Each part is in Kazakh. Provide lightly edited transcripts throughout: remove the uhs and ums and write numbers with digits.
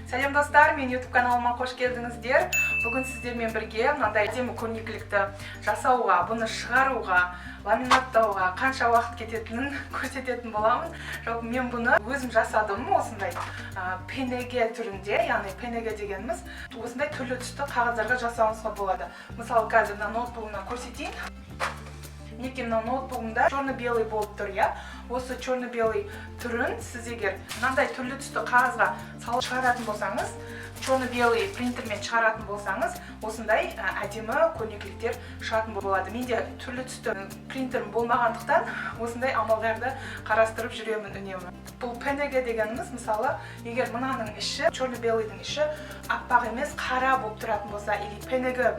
Сәлем достар, мен YouTube каналыма қош келдіңіздер. Бүгін сіздермен бірге мынандай әдемі көрнекілікті жасауға, бұны шығаруға, ламинаттауға қанша уақыт кететінін көрсететін боламын. Жалпы мен бұны өзім жасадым, осындай пенеге түрінде, яғни пенеге дегеніміз осындай түрлі түсті қағаздарға жасауыңызға болады. Мысалы, қазір ноутбугымнан көрсетейін. Мінекей мына ноутбугымда черно-белый болып тұр, иә. Осы черно-белый түрін сіз егер мынандай түрлі түсті қағазға салып шығаратын болсаңыз, черно-белый принтермен шығаратын болсаңыз, осындай әдемі көрнекіліктер шығатын болады. Менде түрлі түсті принтерім болмағандықтан осындай амалдарды қарастырып жүремін үнемі. Бұл пенеге дегеніміз, мысалы, егер мынаның іші, черно-белыйдың іші аппақ емес, қара болып тұратын болса, или пенеге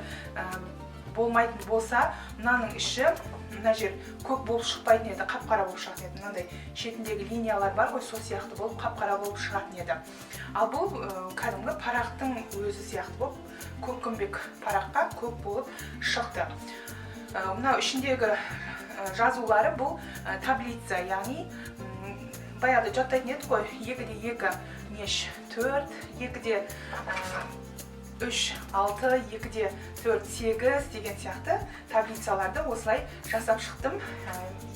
болмайтын болса, мынаның іші мына жер көк болып шықпайтын еді, қап-қара болып шығатын еді. Мынандай шетіндегі линиялар бар ғой, сол сияқты болып қап-қара болып шығатын еді. Ал бұл кәдімгі парақтың өзі сияқты болып, көккүмбек параққа көк болып шықты. Мынау ішіндегі жазулары бұл таблица, яғни баяғыда жаттайтын еді ғой, 2-де 2 неш 4, 2-де 3, 6, 2-де 4, 8 деген сияқты таблицаларды осылай жасап шықтым.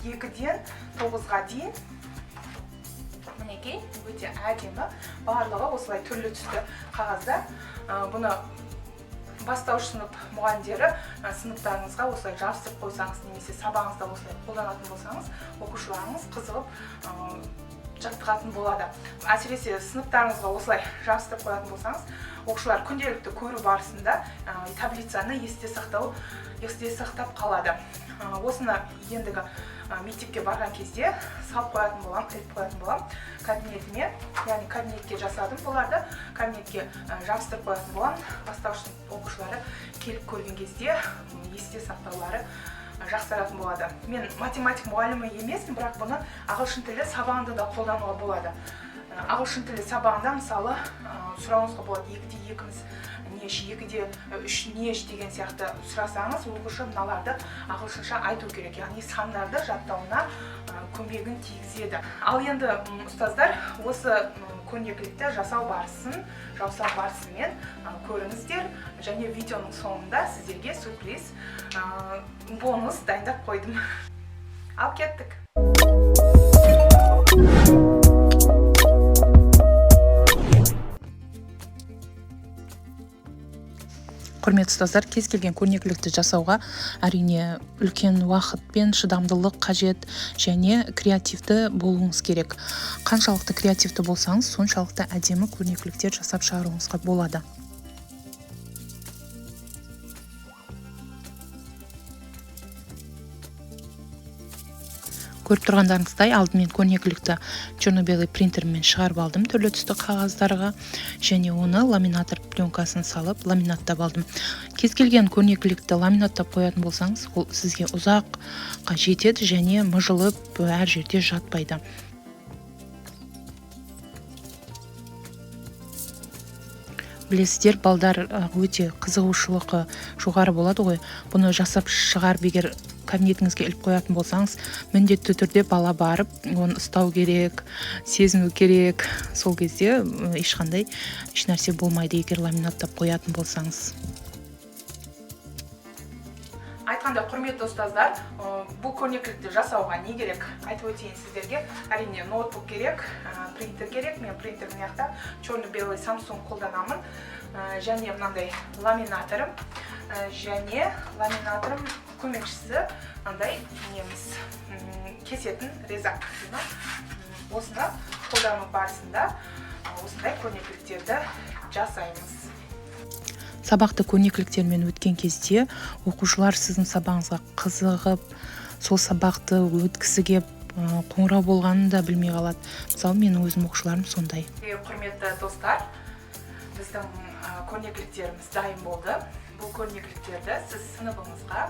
2-ден 9-ға дейін. Мінекей, өте әдемі. Барлығы осылай түрлі түсті қағазда. Бұны бастауыш сынып мұғалімдері сыныптарыңызға осылай жабыстырып қойсаңыз, немесе сабағыңызда осылай қолданатын болсаңыз, оқушыларыңыз қызығып жаттығатын болады. Әсіресе сыныптарыңызға осылай жабыстырып қоятын болсаңыз, оқушылар күнделікті көру барысында таблицаны есте сақтап қалады. Осыны ендігі мектепке барған кезде салып қоятын болам, іліп қоятын болам кабинетіме, яғни кабинетке жасадым бұларды, кабинетке жабыстырып қоятын болам. Бастауыш оқушылары келіп көрген кезде есте сақтаулары жақсаратын болады. Мен математик мұғалімі емеспін, бірақ бұны ағылшын тілі сабағында да қолдануға болады. Ағылшын тілі сабағында мысалы сұрауыңызға болады, 2-де 2 неш, 2-де 3 неш деген сияқты сұрасаңыз, оқушы мыналарды ағылшынша айту керек, яғни сандарды жаттауына көмегін тигізеді. Ал енді ұстаздар осы көрнекілікті жасау барысымен көріңіздер, және видеоның соңында сіздерге сюрприз бонус дайындап қойдым. Ал кеттік! Құрметті ұстаздар, кез келген көрнекілікті жасауға әрине үлкен уақыт пен шыдамдылық қажет және креативті болуыңыз керек. Қаншалықты креативті болсаңыз, соншалықты әдемі көрнекіліктер жасап шығаруыңызға болады. Көріп тұрғандарыңыздай, алдымен көрнекілікті черно-белый принтермен шығарып алдым түрлі түсті қағаздарға, және оны ламинатор пленкасын салып ламинаттап алдым. Кез келген көрнекілікті ламинаттап қоятын болсаңыз, ол сізге ұзаққа жетеді және мыжылып әр жерде жатпайды. Білесіздер, балдар өте қызығушылығы жоғары болады ғой. Бұны жасап шығарып егер кабинетіңізге іліп қоятын болсаңыз, міндетті түрде бала барып, оны ұстау керек, сезіну керек. Сол кезде ешқандай ешнәрсе болмайды, егер ламинаттап қоятын болсаңыз. Айтқанда, құрметті ұстаздар, бұл көрнекілікті жасауға не керек? Айтып өтейін сіздерге. Әрине, ноутбук керек, принтер керек. Мен принтер мынаяқта черно-белый Samsung қолданамын. Және мынандай ламинаторым, және ламинаторым көмекшісі мынандай неміз кесетін резак. Осыны қолдану барысында осындай көрнекіліктерді жасаймыз. Сабақты көрнекіліктермен өткен кезде оқушылар сіздің сабағыңызға қызығып, сол сабақты өткісі кеп, қоңырау болғанын да білмей қалады. Мысалы, менің өзім оқушыларым сондай. Құрметті достар, біздің көрнекіліктеріміз дайын болды. Бұл көрнекіліктерді сіз сыныбыңызға,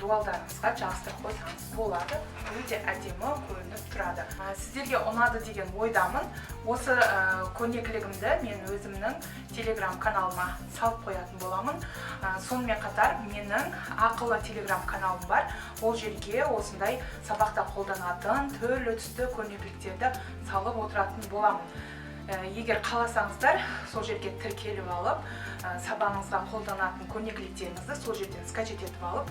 дуалдарыңызға жабыстырып қойсаңыз болады. Өте әдемі көрініп тұрады. Сіздерге ұнады деген ойдамын. Осы көрнекілігімді мен өзімнің телеграм каналыма салып қоятын боламын. Сонымен қатар менің ақылы телеграм каналым бар. Ол жерге осындай сабақта қолданатын түрлі түсті көрнекіліктерді салып отыратын боламын. егер қаласаңыздар сол жерге тіркеліп алып сабағыңызға қолданатын көрнекіліктеріңізді сол жерден скачать етіп алып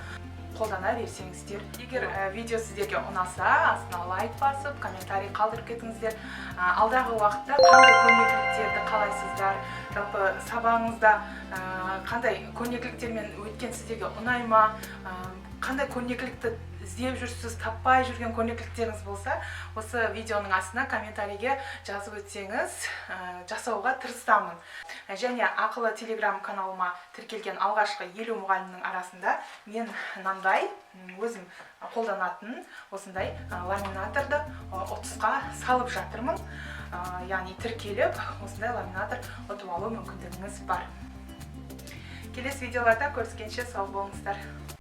қолдана берсеңіздер. Егер видео сіздерге ұнаса, астына лайк басып, комментарий қалдырып кетіңіздер. Алдағы уақытта қандай көрнекіліктерді қалайсыздар, жалпы сабағыңызда қандай көрнекіліктермен өткен сіздерге ұнай ма, қандай көрнекілікті іздеп жүрсіз, таппай жүрген көрнекіліктеріңіз болса, осы видеоның астына комментарийге жазып өтсеңіз, жасауға тырысамын. Және ақылы телеграм каналыма тіркелген алғашқы 50 мұғалімнің арасында мен мынандай өзім қолданатын осындай ламинаторды ұтысқа салып жатырмын. Яғни тіркеліп, осындай ламинатор ұтып алу мүмкіндігіңіз бар. Келесі видеоларда көріскенше сау болыңыздар.